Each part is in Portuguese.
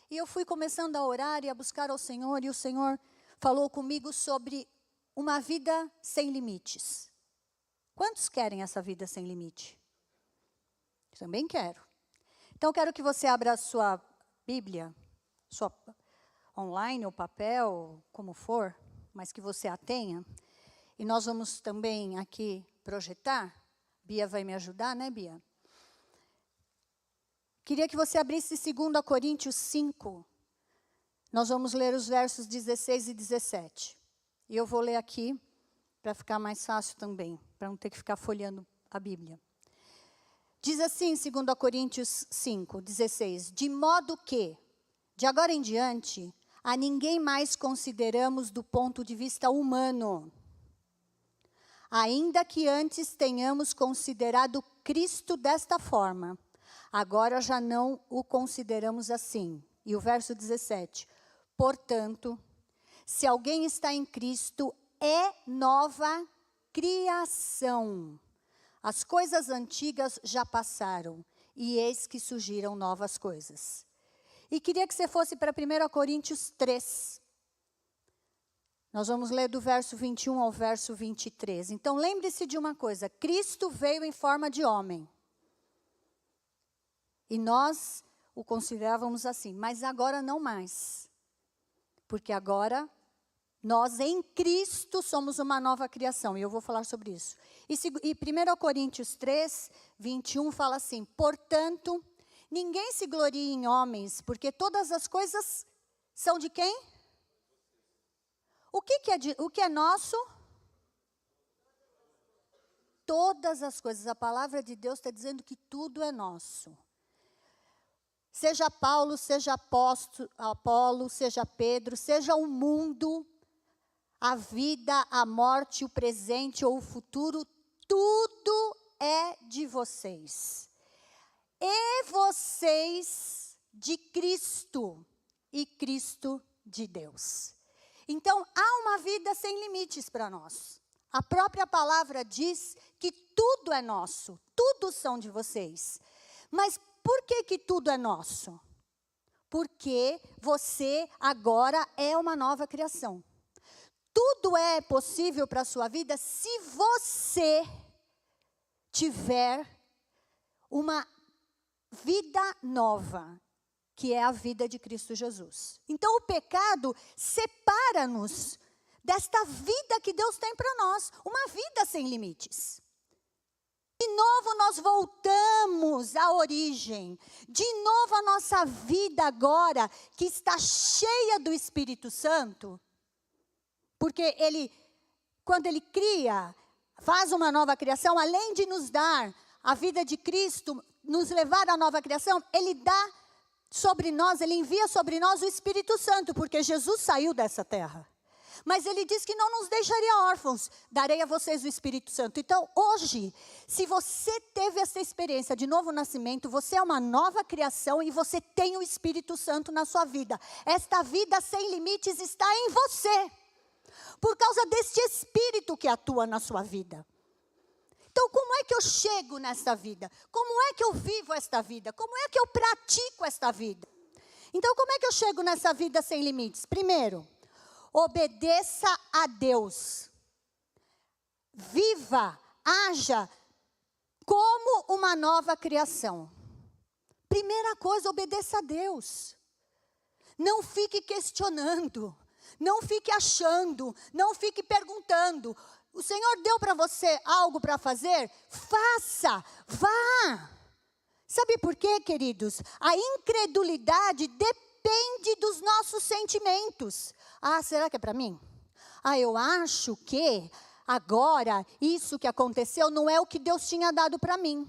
E eu fui começando a orar e a buscar ao Senhor, e o Senhor falou comigo sobre uma vida sem limites. Quantos querem essa vida sem limite? Eu também quero. Então, quero que você abra a sua Bíblia, sua online ou papel, como for, mas que você a tenha. E nós vamos também aqui projetar. Bia vai me ajudar, né, Bia? Queria que você abrisse 2 Coríntios 5. Nós vamos ler os versos 16 e 17. E eu vou ler aqui, para ficar mais fácil também, para não ter que ficar folheando a Bíblia. Diz assim, 2 Coríntios 5, 16. De modo que, de agora em diante, a ninguém mais consideramos do ponto de vista humano. Ainda que antes tenhamos considerado Cristo desta forma, agora já não o consideramos assim. E o verso 17. Portanto, se alguém está em Cristo, é nova criação. As coisas antigas já passaram, e eis que surgiram novas coisas. E queria que você fosse para 1 Coríntios 3. Nós vamos ler do verso 21 ao verso 23. Então, lembre-se de uma coisa. Cristo veio em forma de homem. E nós o considerávamos assim. Mas agora não mais. Porque agora, nós em Cristo somos uma nova criação. E eu vou falar sobre isso. E 1 Coríntios 3, 21 fala assim. Portanto, ninguém se glorie em homens, porque todas as coisas são de quem? O que é nosso? Todas as coisas. A palavra de Deus está dizendo que tudo é nosso. Seja Paulo, seja Apolo, seja Pedro, seja o mundo, a vida, a morte, o presente ou o futuro, tudo é de vocês. E vocês de Cristo, e Cristo de Deus. Então, há uma vida sem limites para nós. A própria palavra diz que tudo é nosso, tudo são de vocês. Mas por que tudo é nosso? Porque você agora é uma nova criação. Tudo é possível para a sua vida se você tiver uma vida nova, que é a vida de Cristo Jesus. Então, o pecado separa-nos desta vida que Deus tem para nós, uma vida sem limites. De novo nós voltamos à origem. De novo a nossa vida agora, que está cheia do Espírito Santo, porque quando Ele cria, faz uma nova criação, além de nos dar a vida de Cristo, nos levar à nova criação, Ele dá sobre nós, Ele envia sobre nós o Espírito Santo, porque Jesus saiu dessa terra. Mas Ele diz que não nos deixaria órfãos, darei a vocês o Espírito Santo. Então, hoje, se você teve essa experiência de novo nascimento, você é uma nova criação e você tem o Espírito Santo na sua vida. Esta vida sem limites está em você, por causa deste Espírito que atua na sua vida. Então, como é que eu chego nesta vida? Como é que eu vivo esta vida? Como é que eu pratico esta vida? Então, como é que eu chego nessa vida sem limites? Primeiro, obedeça a Deus. Viva, haja como uma nova criação. Primeira coisa, obedeça a Deus. Não fique questionando, não fique achando, não fique perguntando. O Senhor deu para você algo para fazer? Faça, vá. Sabe por quê, queridos? A incredulidade depende dos nossos sentimentos. Ah, será que é para mim? Ah, eu acho que agora isso que aconteceu não é o que Deus tinha dado para mim.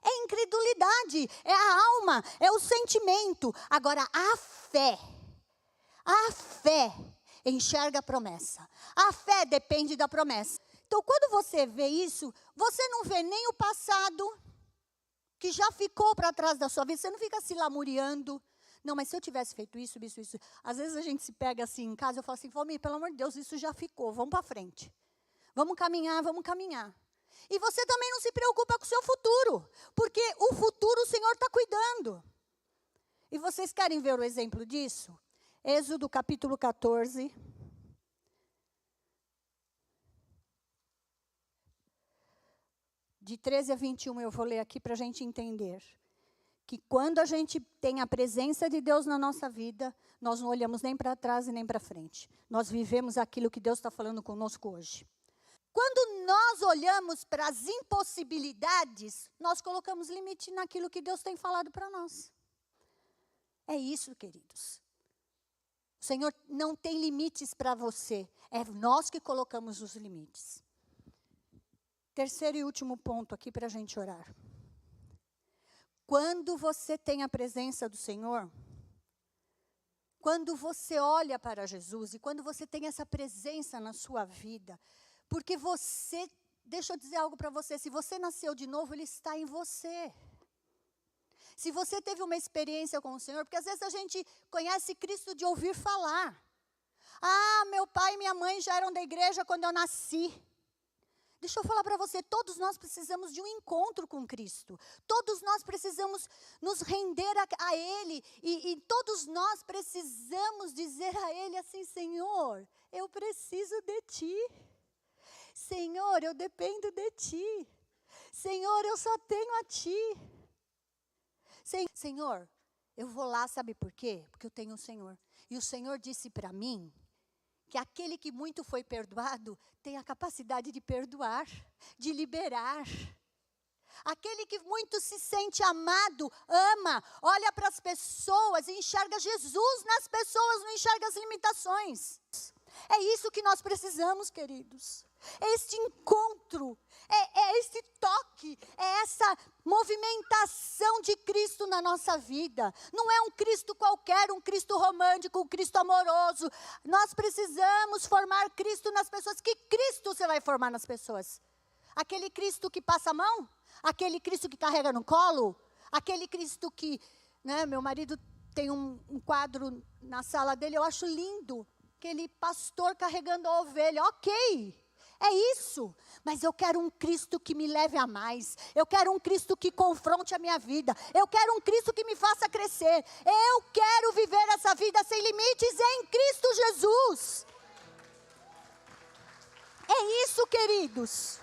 É incredulidade, é a alma, é o sentimento. Agora, a fé enxerga a promessa. A fé depende da promessa. Então, quando você vê isso, você não vê nem o passado, que já ficou para trás da sua vida. Você não fica se lamuriando. Não, mas se eu tivesse feito isso. Às vezes a gente se pega assim em casa, eu falo assim, Valmir, pelo amor de Deus, isso já ficou, vamos para frente. Vamos caminhar. E você também não se preocupa com o seu futuro, porque o futuro o Senhor está cuidando. E vocês querem ver o exemplo disso? Êxodo capítulo 14. De 13 a 21 eu vou ler aqui para a gente entender. Que quando a gente tem a presença de Deus na nossa vida, nós não olhamos nem para trás e nem para frente. Nós vivemos aquilo que Deus está falando conosco hoje. Quando nós olhamos para as impossibilidades, nós colocamos limite naquilo que Deus tem falado para nós. É isso, queridos. O Senhor não tem limites para você. É nós que colocamos os limites. Terceiro e último ponto aqui para a gente orar. Quando você tem a presença do Senhor, quando você olha para Jesus e quando você tem essa presença na sua vida, porque você, deixa eu dizer algo para você, se você nasceu de novo, Ele está em você. Se você teve uma experiência com o Senhor, porque às vezes a gente conhece Cristo de ouvir falar. Ah, meu pai e minha mãe já eram da igreja quando eu nasci. Deixa eu falar para você, todos nós precisamos de um encontro com Cristo. Todos nós precisamos nos render a Ele. E todos nós precisamos dizer a Ele assim, Senhor, eu preciso de Ti. Senhor, eu dependo de Ti. Senhor, eu só tenho a Ti. Senhor, eu vou lá, sabe por quê? Porque eu tenho o Senhor. E o Senhor disse para mim que aquele que muito foi perdoado tem a capacidade de perdoar, de liberar. Aquele que muito se sente amado, ama, olha para as pessoas e enxerga Jesus nas pessoas, não enxerga as limitações. É isso que nós precisamos, queridos. É este encontro, é este toque, é essa movimentação de Cristo na nossa vida. Não é um Cristo qualquer, um Cristo romântico, um Cristo amoroso. Nós precisamos formar Cristo nas pessoas. Que Cristo você vai formar nas pessoas? Aquele Cristo que passa a mão? Aquele Cristo que carrega no colo? Aquele Cristo que, né, meu marido tem um quadro na sala dele, eu acho lindo. Aquele pastor carregando a ovelha, ok. É isso, mas eu quero um Cristo que me leve a mais. Eu quero um Cristo que confronte a minha vida. Eu quero um Cristo que me faça crescer. Eu quero viver essa vida sem limites em Cristo Jesus. É isso, queridos.